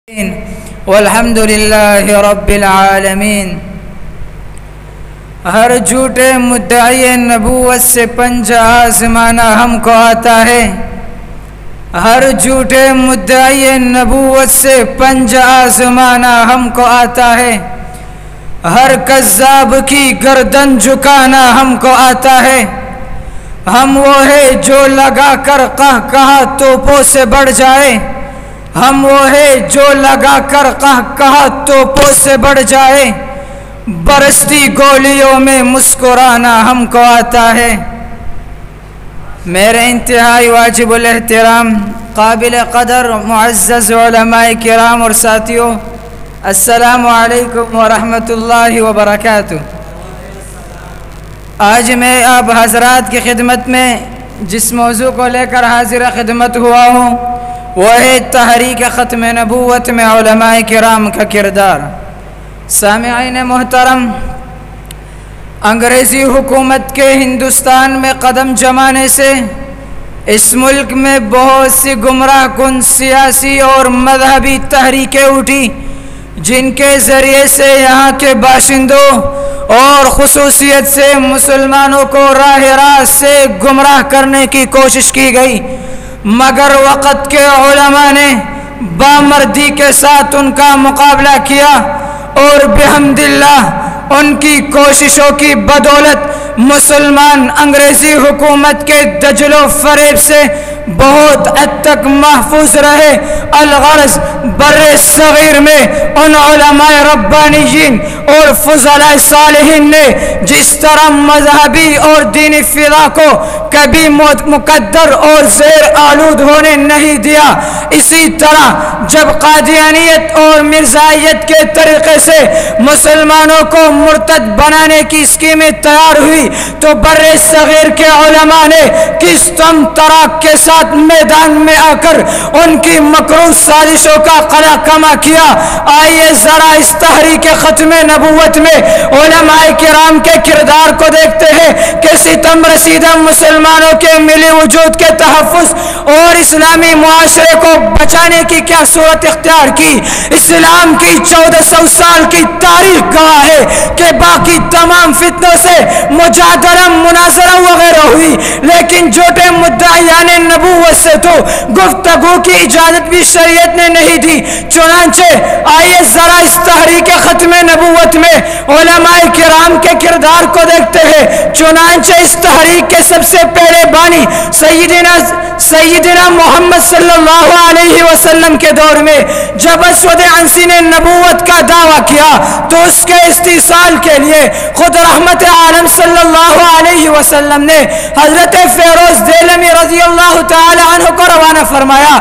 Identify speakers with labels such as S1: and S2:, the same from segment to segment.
S1: والحمد للہ رب العالمین۔ ہر جھوٹے مدعی نبوت سے پنجہ آزمانا ہم کو آتا ہے، ہر جھوٹے مدعی نبوت سے پنجہ آزمانا ہم کو آتا ہے، ہر کذاب کی گردن جھکانا ہم کو آتا ہے۔ ہم وہ ہے جو لگا کر کہا توپوں سے بڑھ جائے، ہم وہ ہے جو لگا کر کہا توپوں سے بڑھ جائے، برستی گولیوں میں مسکرانا ہم کو آتا ہے۔ میرے انتہائی واجب الاحترام قابل قدر معزز علماء کرام اور ساتھیوں، السلام علیکم ورحمۃ اللہ وبرکاتہ۔ آج میں آپ حضرات کی خدمت میں جس موضوع کو لے کر حاضر خدمت ہوا ہوں وہ ہے تحریک ختم نبوت میں علماء کرام کا کردار۔ سامعین محترم، انگریزی حکومت کے ہندوستان میں قدم جمانے سے اس ملک میں بہت سی گمراہ کن سیاسی اور مذہبی تحریکیں اٹھی، جن کے ذریعے سے یہاں کے باشندوں اور خصوصیت سے مسلمانوں کو راہ راست سے گمراہ کرنے کی کوشش کی گئی، مگر وقت کے علماء نے بامردی کے ساتھ ان کا مقابلہ کیا اور بحمد اللہ ان کی کوششوں کی بدولت مسلمان انگریزی حکومت کے دجل و فریب سے بہت حد تک محفوظ رہے۔ الغرض بر صغیر میں ان علماء ربانیین اور فضلاء صالحین نے جس طرح مذہبی اور دینی فضا کو کبھی مقدر اور زیر آلود ہونے نہیں دیا، اسی طرح جب قادیانیت اور مرزائیت کے طریقے سے مسلمانوں کو مرتد بنانے کی اسکیمیں تیار ہوئی تو بر صغیر کے علماء نے کس تم تراک کے ساتھ میدان میں آ کر ان کی مکروہ سازشوں کا قلع کما کیا۔ آئیے ذرا اس تحریک ختم نبوت میں علماء کرام کے کردار کو دیکھتے ہیں کہ ستم رسیدہ مسلمانوں کے ملی وجود کے تحفظ اور اسلامی معاشرے کو بچانے کی کیا صورت اختیار کی۔ اسلام کی 1400 سال کی تاریخ گواہ ہے کہ باقی تمام فتنوں سے مجادلہ مناظرہ وغیرہ ہوئی، لیکن جھوٹے مدعیان نبوت سے تو گفتگو کی اجازت بھی شریعت نے نہیں دی۔ چنانچہ آئیے ذرا اس تحریک ختم نبوت میں علماء کرام کے کردار کو دیکھتے ہیں۔ چنانچہ اس تحریک کے سب سے پہلے بانی سیدنا محمد صلی اللہ علیہ وسلم کے دور میں جب اسود عنسی نے نبوت کا دعویٰ کیا تو اس کے استحصال کے لیے خود رحمت عالم صلی اللہ علیہ وسلم نے حضرت فیروز دیلمی رضی اللہ تعالی عنہ کو روانہ فرمایا،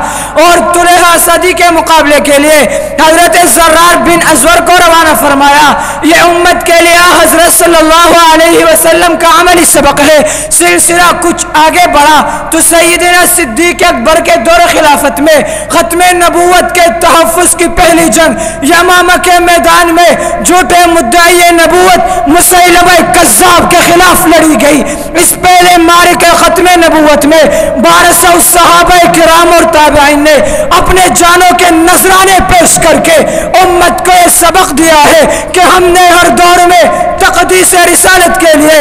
S1: اور طلحہ اسدی کے مقابلے کے لیے حضرت زرار بن ازور کو روانہ فرمایا۔ یہ امت کے لیے حضرت صلی اللہ علیہ وسلم کا عملی سبق ہے۔ سلسلہ کچھ آگے بڑھا تو سیدنا صدیق اکبر کے دور خلافت میں ختم نبوت کے تحفظ کی پہلی جنگ یمامہ کے میدان میں جھوٹے مدعی نبوت مسیلمہ کذاب کے خلاف لڑی گئی۔ اس پہلے معرکہ ختم نبوت میں 1200 صحابہ کرام اور تابعین نے اپنے جانوں کے نذرانے پیش کر کے امت کو یہ سبق دیا ہے کہ ہم نے ہر دور میں تقدیس رسالت کے لیے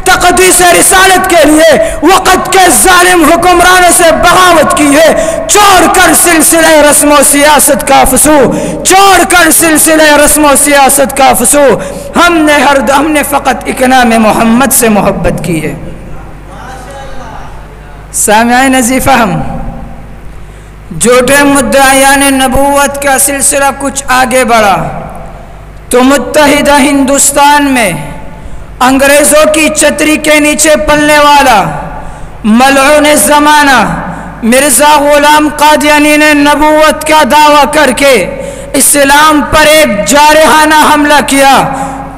S1: تقدیس رسالت کے لیے وقت کے ظالم حکمرانوں سے بغاوت کی ہے، چھوڑ کر سلسلہ رسم و سیاست کا فسو، ہم نے فقط اکرام محمد سے محبت کی ہے۔ سامعین عزیز فہم، جھوٹے مدعیان نبوت کا سلسلہ کچھ آگے بڑھا تو متحدہ ہندوستان میں انگریزوں کی چھتری کے نیچے پلنے والا ملعون زمانہ مرزا غلام قادیانی نے نبوت کا دعویٰ کر کے اسلام پر ایک جارحانہ حملہ کیا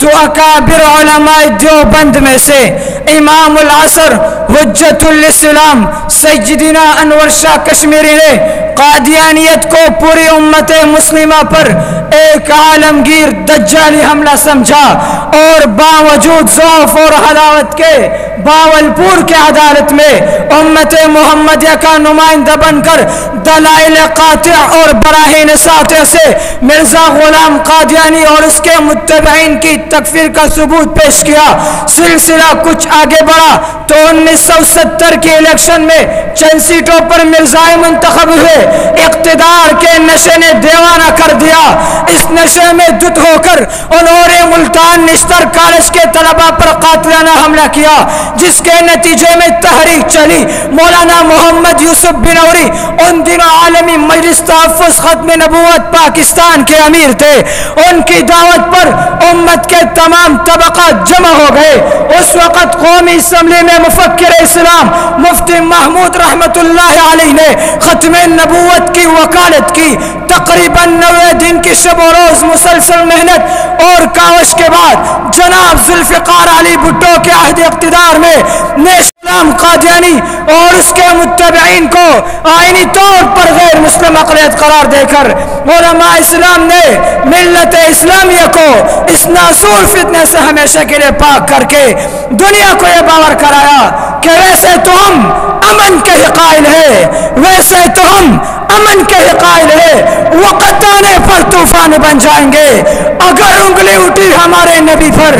S1: تو اکابر علماء دیوبند میں سے امام العصر حجت الاسلام سیدنا انور شاہ کشمیری نے قادیانیت کو پوری امت مسلمہ پر ایک عالمگیر دجالی حملہ سمجھا اور باوجود ضعف اور حلاوت کے باولپور کے عدالت میں امت محمدیہ کا نمائندہ بن کر دلائل قاطع اور براہین ساطع سے مرزا غلام قادیانی اور اس کے متبعین کی تکفیر کا ثبوت پیش کیا۔ سلسلہ کچھ آگے بڑھا تو 1970 کے الیکشن میں چند سیٹوں پر مرزائے منتخب ہوئے۔ اقتدار کے نشے نے دیوانہ کر دیا۔ اس نشے میں دھت ہو کر انہوں نے ملتان نشتر کالج کے طلباء پر قاتلانہ حملہ کیا، جس کے نتیجے میں تحریک چلی۔ مولانا محمد یوسف بنوری ان دنوں عالمی مجلس تحفظ ختم نبوت پاکستان کے امیر تھے۔ ان کی دعوت پر امت کے تمام طبقات جمع ہو گئے۔ اس وقت قومی اسمبلی میں مفکر اسلام مفتی محمود رحمت اللہ علیہ نے ختم نبوت کی وکالت کی۔ تقریباً 90 دن کی شب و روز مسلسل محنت اور کاوش کے بعد جناب ذوالفقار علی بھٹو کے عہد اقتدار میں نیشنل قادیانی اور اس کے متبعین کو آئینی طور پر غیر مسلم اقلیت قرار دے کر علماء اسلام نے ملت اسلامیہ کو اس ناسور فتنے سے ہمیشہ کے لیے پاک کر کے دنیا کو یہ باور کرایا کہ ویسے تو ہم امن کے قائل ہیں، ویسے تو ہم امن کے قائل ہیں، وقت آنے پر طوفان بن جائیں گے۔ اگر انگلی اٹھی ہمارے نبی پر،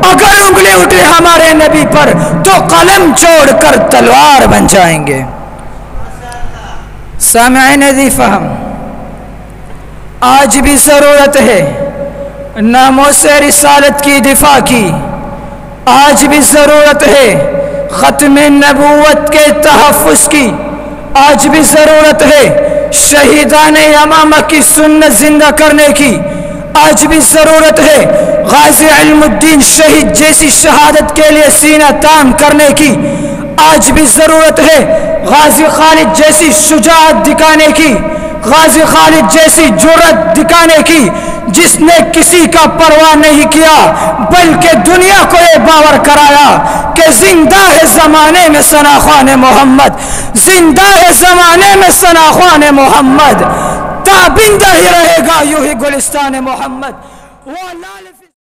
S1: اگر انگلی اٹھی ہمارے نبی پر تو قلم چھوڑ کر تلوار بن جائیں گے۔ سامعین ذی فہم، آج بھی ضرورت ہے ناموس رسالت کی دفاع کی، آج بھی ضرورت ہے ختم نبوت کے تحفظ کی، آج بھی ضرورت ہے شہیدان یمامہ کی سنت زندہ کرنے کی، آج بھی ضرورت ہے غازی علم الدین شہید جیسی شہادت کے لیے سینہ تان کرنے کی، آج بھی ضرورت ہے غازی خالد جیسی شجاعت دکھانے کی، غازی خالد جیسی جرأت دکھانے کی، جس نے کسی کا پرواہ نہیں کیا بلکہ دنیا کو یہ باور کرایا کہ زندہ ہے زمانے میں ثناخوان محمد، زندہ ہے زمانے میں ثناخوان محمد، تابندہ ہی رہے گا یوں ہی گلستان محمد۔ وہ